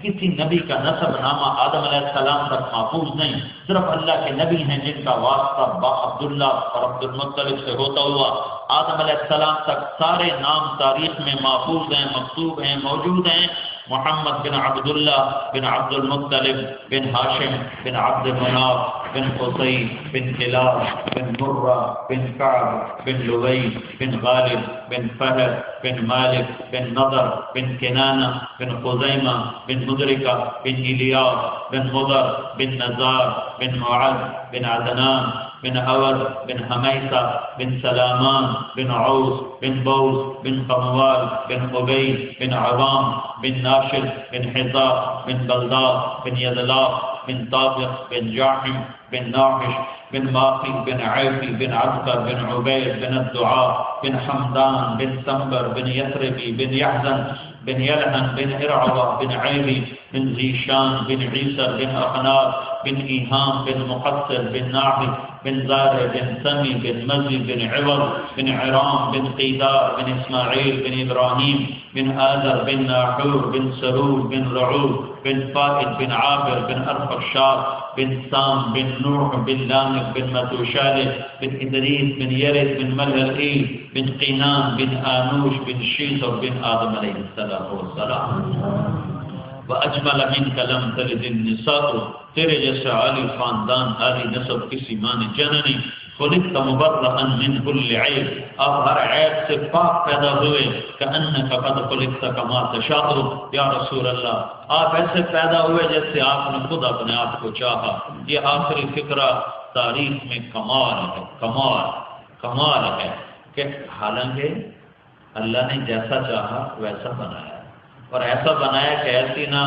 کسی نبی کا نسب نامہ آدم علیہ السلام تک محفوظ نہیں، صرف اللہ کے نبی ہیں جن کا واسطہ عبداللہ اور عبد المطلب سے ہوتا ہوا آدم علیہ السلام تک سارے نام تاریخ میں محفوظ ہیں، مکتوب ہیں، موجود ہیں۔ محمد بن عبداللہ بن عبد المطلب بن ہاشم بن عبد مناف بن قصی بن کلاب بن مرہ بن کعب بن لوی بن غالب بن فہد بن مالک بن نضر بن کنانہ بن خزیمہ بن مدرکہ بن الیاس بن مضر بن نزار بن معد بن عدنان بن عور بن حمیسہ بن سلامان بن عوس بن بوس بن قموال بن قبیل بن عوام بن ناشد بن حزاب بن بلداد بن یدلاف بن طابق بن جاحم بن ناحش بن ماقی بن عیفی بن عبقر بن عبید بن الدعاء بن حمدان بن سنبر بن یثربی بن یحزن بن یلحن بن ارعوہ بن عیبی بن ذیشان بن عیسر بن اخناب بن ایہام بن مقصر بن ناحی بن زارع بن سمی بن مزی بن عوض بن عرام بن قیدار بن اسماعیل بن ابراہیم بن آذر بن ناحور بن سرور بن رعود بن فائد بن عابر بن ارفشاد بن سام بن نوح بن لامک بن متوشالح بن ادریس بن یرد بن ملہل بن قینان بن آنوش بن شیثر بن آدم علیہ السلام وَأَجْمَلَ مِنْكَ لَمْ تَلِدِ النِّسَاءُ، تیرے جیسا عالی خاندان عالی نسب کسی ماں نے جنم نہیں۔ خُلِقْتَ مُبَرَّأً مِنْ كُلِّ عَيْبٍ، آپ ہر عیب سے پاک پیدا ہوئے۔ كَأَنَّكَ قَدْ خُلِقْتَ كَمَا تَشَاءُ، یا رسول اللہ آپ ایسے پیدا ہوئے جیسے آپ نے خود اپنے آپ کو چاہا۔ یہ آخری فقرہ تاریخ میں کمال ہے کہ حالانکہ اللہ نے جیسا چاہا ویسا بنایا، اور ایسا بنایا کہ ایسی نہ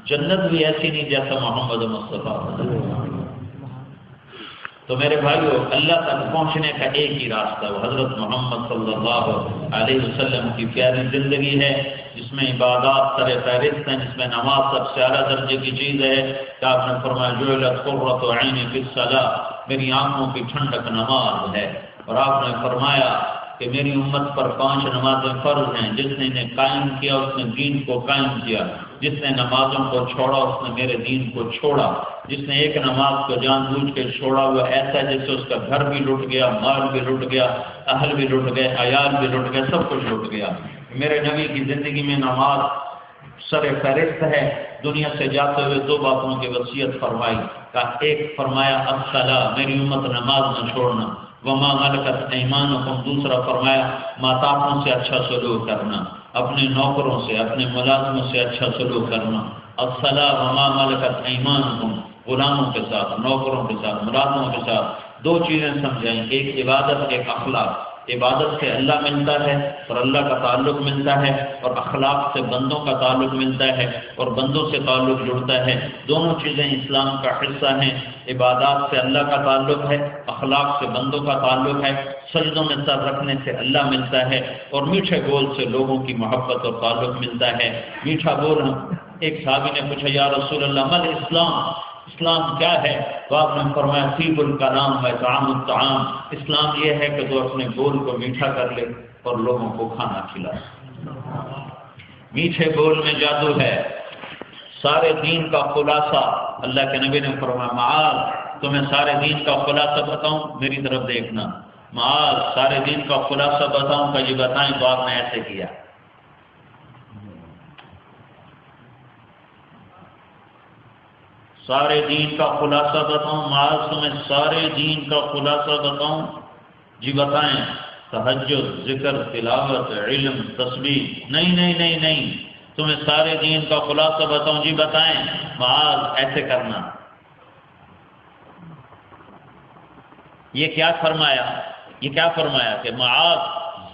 جنت بھی ایسی نہیں جیسا محمد مصطفیٰ۔ تو میرے بھائیو، اللہ تک پہنچنے کا ایک ہی راستہ وہ حضرت محمد صلی اللہ علیہ وسلم کی پیاری زندگی ہے، جس میں عبادات سر فہرست ہیں، جس میں نماز سب سے اعلیٰ درجے کی چیز ہے کہ آپ نے فرمایا جعلت قرۃ عینی فی الصلاۃ، میری آنکھوں کی ٹھنڈک نماز ہے۔ اور آپ نے فرمایا کہ میری امت پر 5 نمازیں فرض ہیں، جس نے انہیں قائم کیا اس نے دین کو قائم کیا، جس نے نمازوں کو چھوڑا اس نے میرے دین کو چھوڑا، جس نے ایک نماز کو جان بوجھ کے چھوڑا وہ ایسا جیسے اس کا گھر بھی لٹ گیا، مال بھی لٹ گیا، اہل بھی لٹ گئے، عیال بھی لٹ گئے، سب کچھ لٹ گیا۔ میرے نبی کی زندگی میں نماز سر فہرست ہے۔ دنیا سے جاتے ہوئے 2 باتوں کی وصیت فرمائی، کہ ایک فرمایا الصلاۃ، میری امت نماز نہ چھوڑنا، وما ملکت ایمانکم، دوسرا فرمایا ماتاپوں سے اچھا سلوک کرنا، اپنے نوکروں سے اپنے ملازموں سے اچھا سلوک کرنا۔ الصلاۃ وما ملکت ایمانکم، غلاموں کے ساتھ، نوکروں کے ساتھ، ملازموں کے ساتھ 2 چیزیں سمجھائیں، ایک عبادت، ایک اخلاق۔ عبادت سے اللہ ملتا ہے اور اللہ کا تعلق ملتا ہے، اور اخلاق سے بندوں کا تعلق ملتا ہے اور بندوں سے تعلق جڑتا ہے۔ دونوں چیزیں اسلام کا حصہ ہیں۔ عبادات سے اللہ کا تعلق ہے، اخلاق سے بندوں کا تعلق ہے، سجدوں میں سر رکھنے سے اللہ ملتا ہے، اور میٹھے بول سے لوگوں کی محبت اور تعلق ملتا ہے۔ میٹھا بول، ایک صحابی نے پوچھا یا رسول اللہ مل اسلام، اسلام کیا ہے؟ تو آپ نے فرمایا طیب الکلام و اطعام الطعام، اسلام یہ ہے کہ تو اپنے بول کو میٹھا کر لے اور لوگوں کو کھانا کھلائے۔ میٹھے بول میں جادو ہے۔ سارے دین کا خلاصہ، اللہ کے نبی نے فرمایا معاذ تمہیں سارے دین کا خلاصہ بتاؤں، میری طرف دیکھنا، معاذ سارے دین کا خلاصہ بتاؤں کہ یہ بتائیں تو آپ نے ایسے کیا۔ سارے دین کا خلاصہ بتاؤں، معاذ تمہیں سارے دین کا خلاصہ بتاؤں، جی بتائیں۔ تہجد، ذکر، تلاوت، علم، تسبیح، نہیں، تمہیں سارے دین کا خلاصہ بتاؤں، جی بتائیں۔ معاذ ایسے کرنا۔ یہ کیا فرمایا کہ معاذ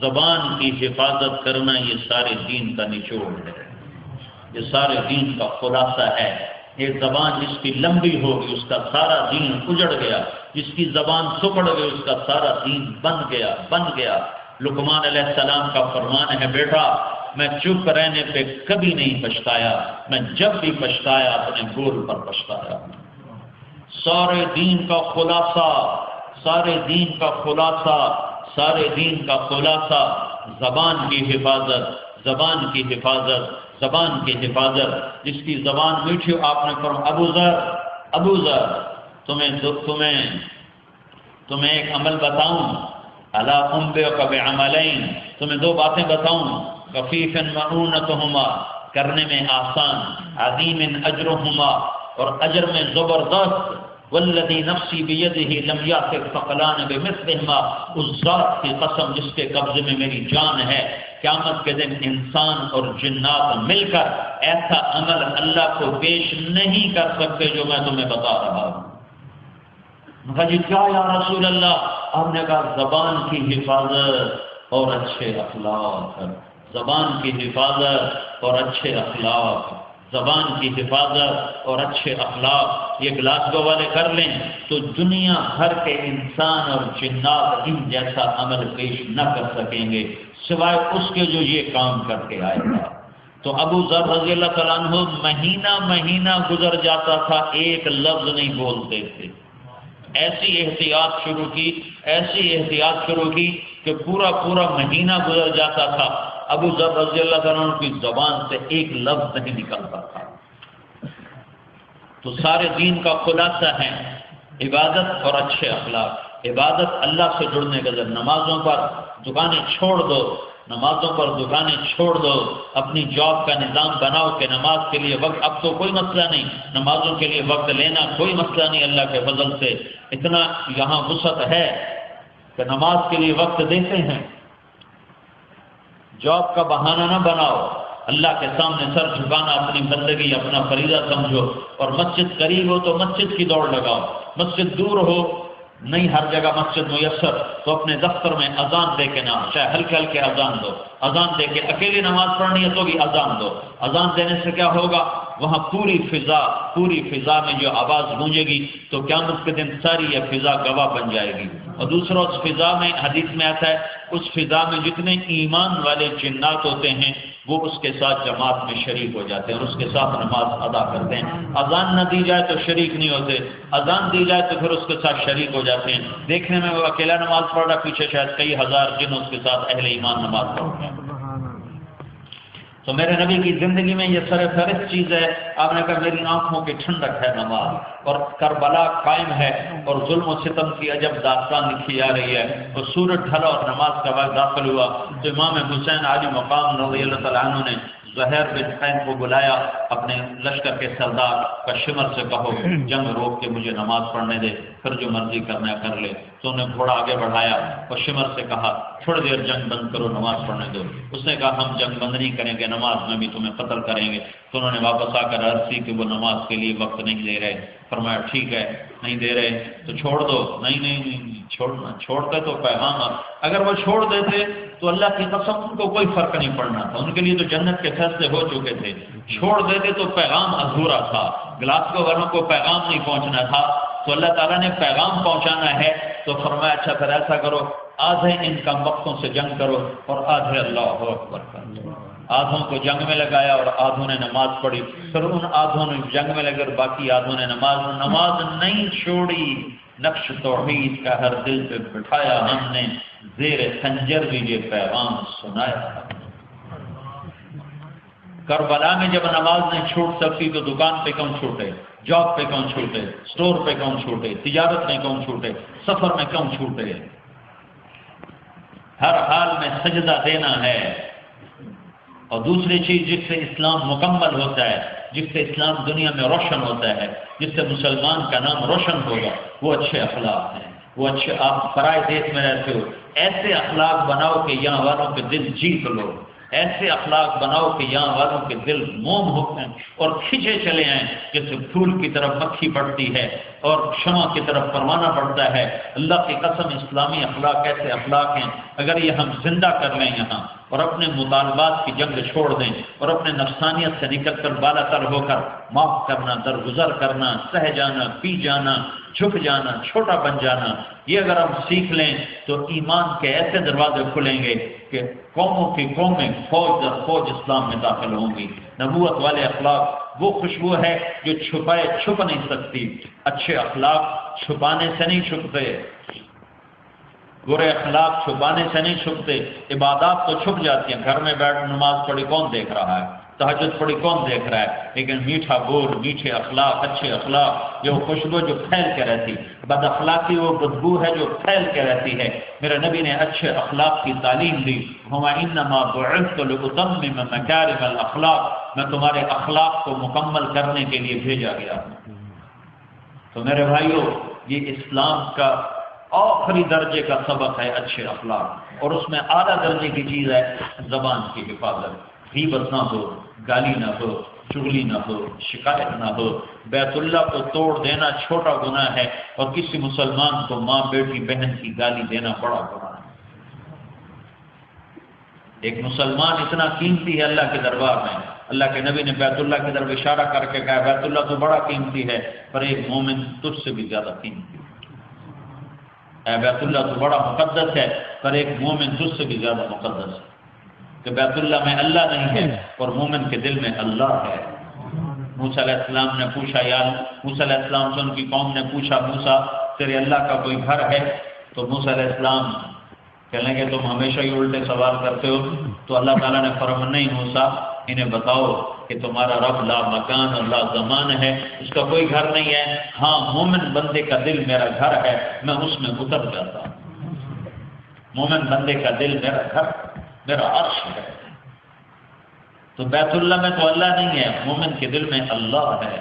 زبان کی حفاظت کرنا یہ سارے دین کا نچوڑ ہے، یہ سارے دین کا خلاصہ ہے۔ یہ زبان جس کی لمبی ہوگی اس کا سارا دین اجڑ گیا، جس کی زبان سکڑ گئی اس کا سارا دین بن گیا۔ لقمان علیہ السلام کا فرمان ہے بیٹا میں چپ رہنے پہ کبھی نہیں پچھتایا، میں جب بھی پچھتایا اپنے بول پر پچھتایا۔ سارے دین کا خلاصہ زبان کی حفاظت، زبان کی حفاظت، جس کی زبان میٹھی ہو. آپ نے فرمایا ابو ذر تمہیں ایک عمل بتاؤں؟ الا انبئک بعملین، تمہیں دو باتیں بتاؤں، خفیف مؤونتہما، کرنے میں آسان، عظیم اجرہما، اور اجر میں زبردست، والذی نفسی بیدہ لم یأت ثقلان بمثلہما، اس ذات کی قسم جس کے قبضے میں میری جان ہے، قیامت کے دن انسان اور جنات مل کر ایسا عمل اللہ کو پیش نہیں کر سکتے جو میں تمہیں بتا رہا ہوں. کہا جی کیا یا رسول اللہ؟ آپ نے کہا زبان کی حفاظت اور اچھے اخلاق، زبان کی حفاظت اور اچھے اخلاق، زبان کی حفاظت اور اچھے اخلاق. یہ گلاسگو والے کر لیں تو دنیا بھر کے انسان اور جنات ان جیسا عمل پیش نہ کر سکیں گے سوائے اس کے جو یہ کام کر کے آئے گا. تو ابو ذر رضی اللہ تعالیٰ عنہ مہینہ گزر جاتا تھا، ایک لفظ نہیں بولتے تھے. ایسی احتیاط شروع کی کہ پورا مہینہ گزر جاتا تھا، ابو ذر رضی اللہ تعالیٰ عنہ کی زبان سے ایک لفظ نہیں نکلتا تھا. تو سارے دین کا خلاصہ ہے عبادت اور اچھے اخلاق. عبادت اللہ سے جڑنے کا ذریعہ، نمازوں پر دکانیں چھوڑ دو، اپنی جاب کا نظام بناؤ کہ نماز کے لیے وقت، اب تو کوئی مسئلہ نہیں، نمازوں کے لیے وقت لینا کوئی مسئلہ نہیں. اللہ کے فضل سے اتنا یہاں وسعت ہے کہ نماز کے لیے وقت دیتے ہیں. جاب کا بہانہ نہ بناؤ، اللہ کے سامنے سر جھکانا اپنی بندگی، اپنا فریضہ سمجھو. اور مسجد قریب ہو تو مسجد کی دوڑ لگاؤ، مسجد دور ہو نہیں ہر جگہ مسجد میسر تو اپنے دفتر میں اذان دے کے نہ، چاہے ہلکے اذان دو، اذان دے کے اکیلی نماز پڑھنی ہے تو بھی اذان دو. اذان دینے سے کیا ہوگا؟ وہاں پوری فضا میں جو آواز گونجے گی تو قیامت کے دن ساری یہ فضا گواہ بن جائے گی. اور دوسرا اس فضا میں حدیث میں آتا ہے اس فضا میں جتنے ایمان والے جنات ہوتے ہیں وہ اس کے ساتھ جماعت میں شریک ہو جاتے ہیں اور اس کے ساتھ نماز ادا کرتے ہیں. اذان نہ دی جائے تو شریک نہیں ہوتے، اذان دی جائے تو پھر اس کے ساتھ شریک ہو جاتے ہیں. دیکھنے میں وہ اکیلا نماز پڑھ رہا، پیچھے شاید کئی ہزار جن اس کے ساتھ اہل ایمان نماز پڑھ رہے ہیں. تو میرے نبی کی زندگی میں یہ سر فہرست چیز ہے. آپ نے کہا میری آنکھوں کی ٹھنڈک ہے نماز، اور کربلا قائم ہے اور ظلم و ستم کی عجب داستان لکھی جا رہی ہے. اور سورج ڈھلا اور نماز کا وقت داخل ہوا تو امام حسین علی مقام رضی اللہ تعالیٰ عنہ نے زہیر بن حسین کو بلایا، اپنے لشکر کے سردار کا شمر سے کہو جنگ روک کے مجھے نماز پڑھنے دے، پھر جو مرضی کرنا ہے کر لے. تو انہیں گھوڑا آگے بڑھایا اور شمر سے کہا تھوڑی دیر جنگ بند کرو، نماز پڑھنے دو. اس نے کہا ہم جنگ بند نہیں کریں گے، نماز میں بھی تمہیں قتل کریں گے. تو انہوں نے واپس آ کر عرض کی کہ وہ نماز کے لیے وقت نہیں دے رہے. فرمایا ٹھیک ہے نہیں دے رہے تو چھوڑ دو. نہیں چھوڑتے تو پیغام، اگر وہ چھوڑ دیتے تو اللہ کی قسم ان کو کوئی فرق نہیں پڑنا تھا، ان کے لیے تو جنت کے فیصلے ہو چکے تھے. چھوڑ دیتے تو پیغام ادھورا تھا، گلاسگو والوں کو پیغام نہیں پہنچنا تھا. تو اللہ تعالیٰ نے پیغام پہنچانا ہے تو فرمایا اچھا پھر ایسا کرو آدھے ان کم وقتوں سے جنگ کرو اور آدھے اللہ اکبر کرو. آدھوں کو جنگ میں لگایا اور آدھوں نے نماز پڑھی. پھر ان آدھوں نے جنگ میں لگے اور باقی آدھوں نے نماز نہیں چھوڑی. نقش توحید کا ہر دل پہ بٹھایا ہم نے، زیر خنجر بھی یہ پیغام سنایا. کربلا میں جب نماز نہیں چھوٹ سکتی تو دکان پہ کیوں چھوٹے، جاب پہ کیوں چھوٹے، اسٹور پہ کیوں چھوٹے، تجارت میں کیوں چھوٹے، سفر میں کیوں چھوٹے. ہر حال میں سجدہ دینا ہے. اور دوسری چیز جس سے اسلام مکمل ہوتا ہے، جس سے اسلام دنیا میں روشن ہوتا ہے، جس سے مسلمان کا نام روشن ہوگا، وہ اچھے اخلاق ہیں. وہ اچھے، آپ پرائے دیش میں رہتے ہو، ایسے اخلاق بناؤ کہ یہاں والوں کے دل جیت لو. ایسے اخلاق بناؤ کہ یہاں والوں کے دل موم ہوتے ہیں اور کھینچے چلے آئیں جیسے پھول کی طرف مکھی بڑھتی ہے اور شمع کی طرف پروانہ بڑھتا ہے. اللہ کی قسم اسلامی اخلاق ایسے اخلاق ہیں اگر یہ ہم زندہ کر لیں یہاں اور اپنے مطالبات کی جنگ چھوڑ دیں اور اپنے نفسانیت سے نکل کر بالا تر ہو کر معاف کرنا، درگزر کرنا، سہ جانا، پی جانا، جھک جانا، چھوٹا بن جانا، یہ اگر ہم سیکھ لیں تو ایمان کے ایسے دروازے کھلیں گے کہ قوموں کی قومیں فوج در فوج اسلام میں داخل ہوں گی. نبوت والے اخلاق وہ خوشبو ہے جو چھپائے چھپ نہیں سکتی. اچھے اخلاق چھپانے سے نہیں چھپتے. برے اخلاق چھپانے سے نہیں چھپتے، عبادات تو چھپ جاتی ہیں، گھر میں بیٹھ نماز پڑھی کون دیکھ رہا ہے، تہجد پڑھی کون دیکھ رہا ہے، لیکن میٹھا بول، میٹھے اخلاق، اچھے اخلاق، یہ وہ خوشبو جو پھیل کے رہتی، بد اخلاقی وہ بدبو ہے جو پھیل کے رہتی ہے۔ میرے نبی نے اچھے اخلاق کی تعلیم دی، ہوا انما بعثت لاتمم مکارم الاخلاق، میں تمہارے اخلاق کو مکمل کرنے کے لیے بھیجا گیا۔ تو میرے بھائیوں، یہ اسلام کا آخری درجے کا سبق ہے اچھے اخلاق، اور اس میں اعلیٰ درجے کی چیز ہے زبان کی حفاظت، غیبت نہ ہو، گالی نہ ہو، چغلی نہ ہو، شکایت نہ ہو۔ بیت اللہ کو توڑ دینا چھوٹا گناہ ہے، اور کسی مسلمان کو ماں بیٹی بہن کی گالی دینا بڑا گناہ ہے۔ ایک مسلمان اتنا قیمتی ہے اللہ کے دربار میں، اللہ کے نبی نے بیت اللہ کی طرف اشارہ کر کے کہا بیت اللہ تو بڑا قیمتی ہے، پر ایک مومن تجھ سے بھی زیادہ قیمتی ہے۔ اے بیت اللہ تو بڑا مقدس ہے، پر ایک مومن تجھ سے بھی زیادہ مقدس ہے، کہ بیت اللہ میں اللہ نہیں ہے اور مومن کے دل میں اللہ ہے۔ موسیٰ علیہ السلام نے پوچھا، موسیٰ علیہ السلام سے ان کی قوم نے پوچھا، موسیٰ تیرے اللہ کا کوئی گھر ہے؟ تو موسیٰ علیہ السلام کہنے کہ تم ہمیشہ ہی الٹے سوال کرتے ہو۔ تو اللہ تعالیٰ نے فرمایا نہیں موسیٰ، انہیں بتاؤ کہ تمہارا رب لا مکان اور لا زمان ہے، اس کا کوئی گھر نہیں ہے، ہاں مومن بندے کا دل میرا گھر ہے، میں اس میں اتر جاتا ہوں۔ مومن بندے کا دل میرا گھر، میرا عرش ہے۔ تو بیت اللہ میں تو اللہ نہیں ہے، مومن کے دل میں اللہ ہے۔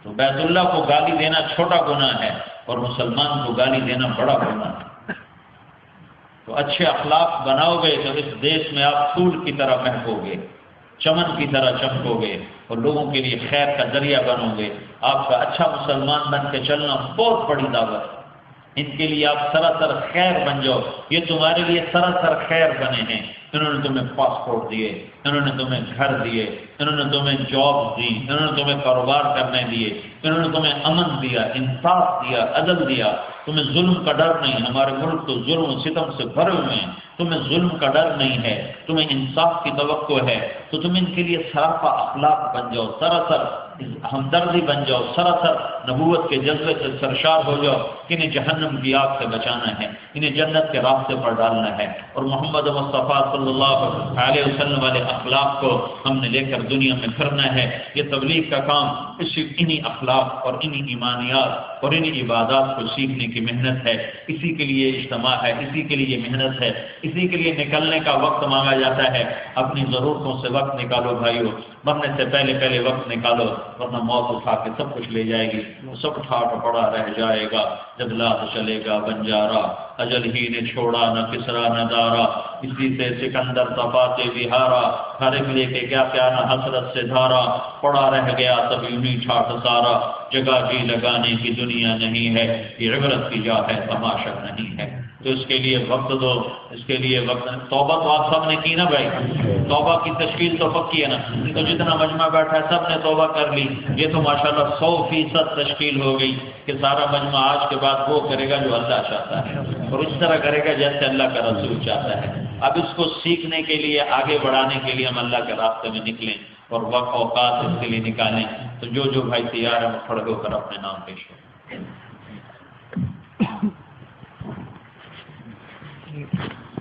تو بیت اللہ کو گالی دینا چھوٹا گناہ ہے، اور مسلمان کو گالی دینا بڑا گناہ ہے۔ تو اچھے اخلاق بناؤ گے تو اس دیش میں آپ پھول کی طرح مہکو گے، چمن کی طرح چمکو گے، اور لوگوں کے لیے خیر کا ذریعہ بنو گے۔ آپ کا اچھا مسلمان بن کے چلنا بہت بڑی دعوت ہے، ان کے لیے آپ سراسر خیر بن جاؤ، یہ تمہارے لیے سراسر خیر بنے ہیں۔ انہوں نے تمہیں پاسپورٹ دیے، انہوں نے تمہیں گھر دیے، انہوں نے تمہیں جاب دی، انہوں نے تمہیں کاروبار کرنے دیے، انہوں نے تمہیں امن دیا، انصاف دیا، عدل دیا، تمہیں ظلم کا ڈر نہیں۔ ہمارے ملک تو ظلم و ستم سے بھرے ہوئے ہیں، تمہیں ظلم کا ڈر نہیں ہے، تمہیں انصاف کی توقع ہے، تو تم ان کے لیے سراپا اخلاق بن جاؤ، سراسر ہمدردی بن جاؤ، سراسر نبوت کے جذبے سے سرشار ہو جاؤ کہ انہیں جہنم کی آگ سے بچانا ہے، انہیں جنت کے راستے پر ڈالنا ہے، اور محمد مصطفیٰ صلی اللہ علیہ وسلم والے اخلاق کو ہم نے لے کر دنیا میں پھرنا ہے۔ یہ تبلیغ کا کام انہی اخلاق اور انہی ایمانیات اور انہی عبادات کو سیکھنے کی محنت ہے، اسی کے لیے اجتماع ہے، اسی کے لیے محنت ہے، اسی کے لیے نکلنے کا وقت مانگا جاتا ہے۔ اپنی ضرورتوں سے وقت نکالو بھائیو، مرنے سے پہلے وقت نکالو، ورنہ موت اٹھا کے سب کچھ لے جائے گی، وہ سب ٹھاٹ پڑا رہ جائے گا جب لاش چلے گا بنجارا۔ اجل ہی نے چھوڑا نہ کسرا نہ دارا، اسی سے سکندر تپاتے بہارا، ہر ایک لے کے کیا کیا نہ حسرت سے دھارا، پڑا رہ گیا سب یوں ہی ٹھاٹ سارا، جگہ جی لگانے کی دنیا نہیں ہے، یہ عبرت کی جا ہے تماشا نہیں ہے۔ تو اس کے لیے وقت دو، اس کے لیے وقت۔ توبہ تو آپ سب نے کی نا بھائی، توبہ کی تشکیل تو پکی ہے نا، تو جتنا مجمع بیٹھا ہے سب نے توبہ کر لی، یہ تو ماشاءاللہ 100% تشکیل ہو گئی کہ سارا مجمع آج کے بعد وہ کرے گا جو اللہ چاہتا ہے، اور اس طرح کرے گا جیسے اللہ کا رسول چاہتا ہے۔ اب اس کو سیکھنے کے لیے، آگے بڑھانے کے لیے ہم اللہ کے راستے میں نکلیں اور وقت اوقات اس کے لیے نکالیں۔ تو جو بھائی تیار ہے وہ کھڑے ہو کر اپنے نام پیش کریں۔